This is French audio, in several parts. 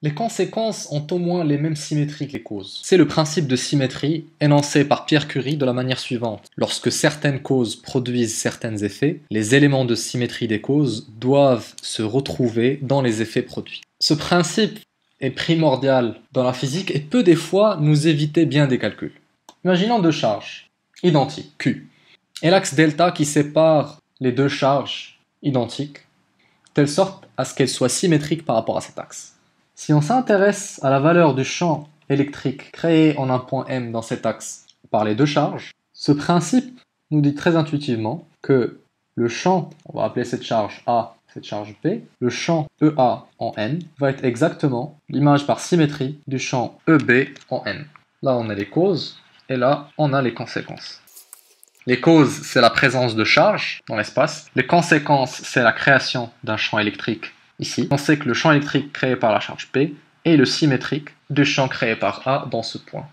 Les conséquences ont au moins les mêmes symétries que les causes. C'est le principe de symétrie énoncé par Pierre Curie de la manière suivante. Lorsque certaines causes produisent certains effets, les éléments de symétrie des causes doivent se retrouver dans les effets produits. Ce principe est primordial dans la physique et peut des fois nous éviter bien des calculs. Imaginons deux charges identiques, Q, et l'axe delta qui sépare les deux charges identiques, de telle sorte à ce qu'elles soient symétriques par rapport à cet axe. Si on s'intéresse à la valeur du champ électrique créé en un point M dans cet axe par les deux charges, ce principe nous dit très intuitivement que le champ, on va appeler cette charge A, cette charge B, le champ EA en N va être exactement l'image par symétrie du champ EB en N. Là on a les causes et là on a les conséquences. Les causes, c'est la présence de charge dans l'espace. Les conséquences, c'est la création d'un champ électrique ici. On sait que le champ électrique créé par la charge P est le symétrique du champ créé par A dans ce point.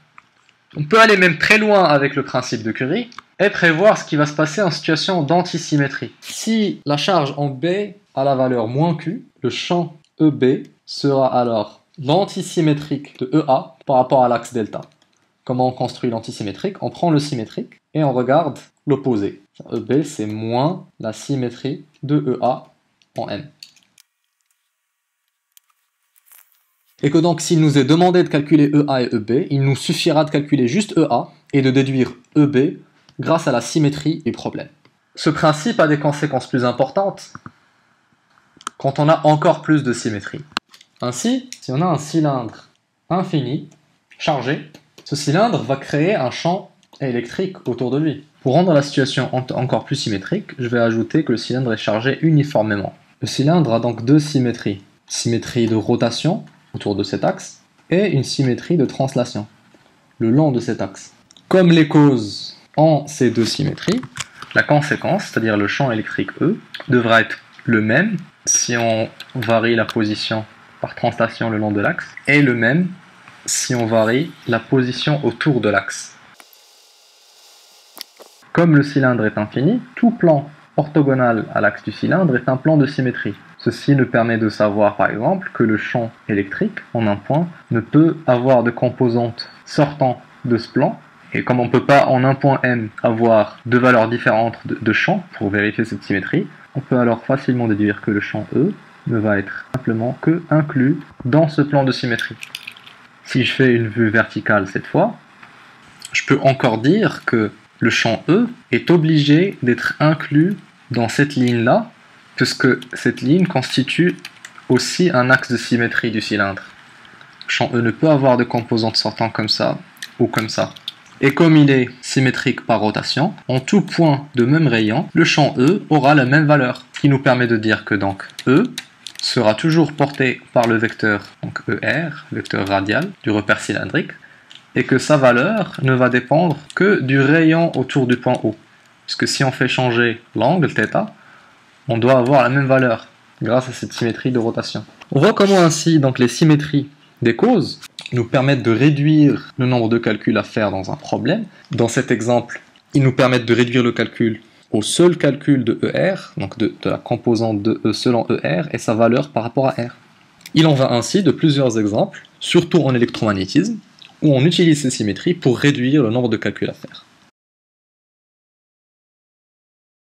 On peut aller même très loin avec le principe de Curie et prévoir ce qui va se passer en situation d'antisymétrie. Si la charge en B a la valeur moins Q, le champ EB sera alors l'antisymétrique de EA par rapport à l'axe delta. Comment on construit l'antisymétrique? On prend le symétrique et on regarde l'opposé. EB, c'est moins la symétrie de EA en N. Et que donc, s'il nous est demandé de calculer EA et EB, il nous suffira de calculer juste EA et de déduire EB grâce à la symétrie du problème. Ce principe a des conséquences plus importantes quand on a encore plus de symétrie. Ainsi, si on a un cylindre infini, chargé, ce cylindre va créer un champ électrique autour de lui. Pour rendre la situation encore plus symétrique, je vais ajouter que le cylindre est chargé uniformément. Le cylindre a donc deux symétries. Symétrie de rotation autour de cet axe et une symétrie de translation le long de cet axe. Comme les causes ont ces deux symétries, la conséquence, c'est-à-dire le champ électrique E, devra être le même si on varie la position par translation le long de l'axe et le même si on varie la position autour de l'axe. Comme le cylindre est infini, tout plan orthogonal à l'axe du cylindre est un plan de symétrie. Ceci nous permet de savoir par exemple que le champ électrique en un point ne peut avoir de composantes sortant de ce plan. Et comme on ne peut pas en un point M avoir deux valeurs différentes de champ pour vérifier cette symétrie, on peut alors facilement déduire que le champ E ne va être simplement que inclus dans ce plan de symétrie. Si je fais une vue verticale cette fois, je peux encore dire que le champ E est obligé d'être inclus dans cette ligne-là, puisque cette ligne constitue aussi un axe de symétrie du cylindre. Le champ E ne peut avoir de composantes sortant comme ça ou comme ça. Et comme il est symétrique par rotation, en tout point de même rayon, le champ E aura la même valeur, ce qui nous permet de dire que donc E sera toujours porté par le vecteur donc ER, vecteur radial du repère cylindrique, et que sa valeur ne va dépendre que du rayon autour du point O. Puisque si on fait changer l'angle θ, on doit avoir la même valeur grâce à cette symétrie de rotation. On voit comment ainsi donc les symétries des causes nous permettent de réduire le nombre de calculs à faire dans un problème. Dans cet exemple, ils nous permettent de réduire le calcul au seul calcul de ER, donc de la composante de E selon ER et sa valeur par rapport à R. Il en va ainsi de plusieurs exemples, surtout en électromagnétisme, où on utilise ces symétries pour réduire le nombre de calculs à faire.